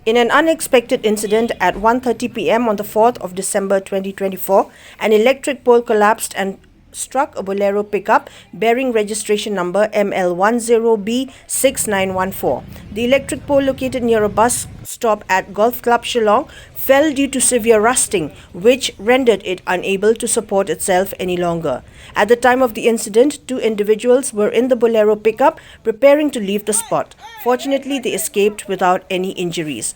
In an unexpected incident at 1:30 p.m. on the 4th of December 2024, an electric pole collapsed and struck a Bolero Pick-Up bearing registration number ML10B6914. The electric pole located near a bus stop at Golf Club Shillong fell due to severe rusting, which rendered it unable to support itself any longer. At the time of the incident, two individuals were in the Bolero Pick-Up preparing to leave the spot. Fortunately, they escaped without any injuries.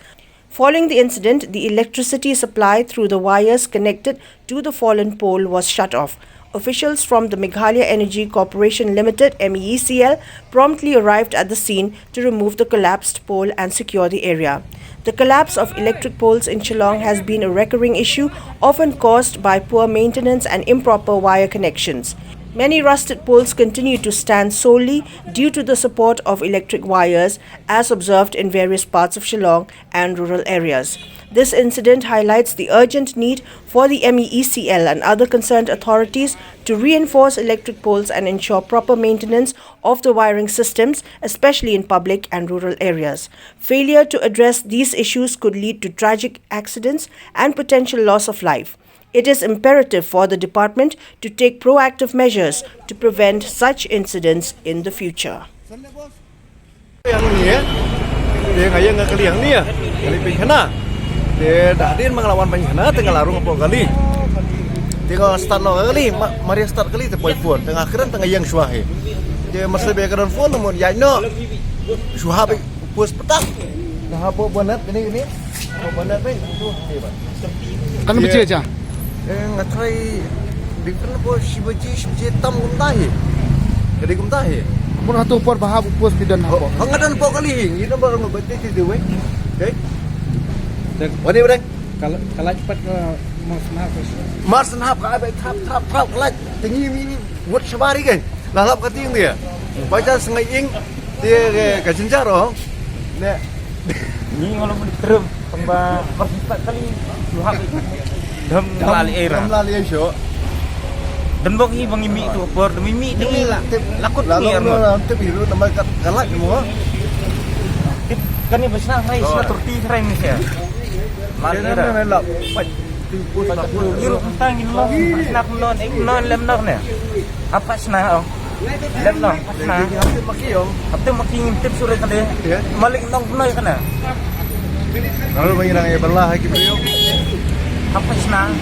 Following the incident, the electricity supply through the wires connected to the fallen pole was shut off. Officials from the Meghalaya Energy Corporation Limited (MEECL) promptly arrived at the scene to remove the collapsed pole and secure the area. The collapse of electric poles in Shillong has been a recurring issue, often caused by poor maintenance and improper wire connections. Many rusted poles continue to stand solely due to the support of electric wires, as observed in various parts of Shillong and rural areas. This incident highlights the urgent need for the MEECL and other concerned authorities to reinforce electric poles and ensure proper maintenance of the wiring systems, especially in public and rural areas. Failure to address these issues could lead to tragic accidents and potential loss of life. It is imperative for the department to take proactive measures to prevent such incidents in the future. Dia dah din mengelawan penjana tengah larung apa kali. Tengah start lo kali, mari start kali terpoi phone tengah keran tengah yang suahe. Dia mesti bekeran phone namun ya no. Suahe pus petak. Dah apa bonat ini. Apa bonat ni? Tu hebat. Kan baca aja. Ngatrai different apa si tam kumtahi. Jadi kumtahi. Pun hatu por bahab pus bidan apa. Hangadan po kali. Ini baru ngebatik tu we. Okay.วันนี้ไปkalau cepat ke Mars nahap ka ay tap kalaj tingi mi wut sabari kan lalap ka ting dia baca sengai ing dia ka cinjaro ne ni ngono terem pemba persipat kali luhak dam lali era dam lali syo dan bok ni bangi mi tu por demi mi demi lakut ni arno tu biru nama kalaj mo kan ni besar rai sila turti rai ni ya Mari kita nak buat tipu tak puluh. Iru tentang ini loh. Nak non lem nok ni. Apa senang oh? Lem nok senang. Hati maki ngintip surat kan dia. Malik nong noi kan ya. Lalu bagi orang yang belah lagi beliau. Apa senang?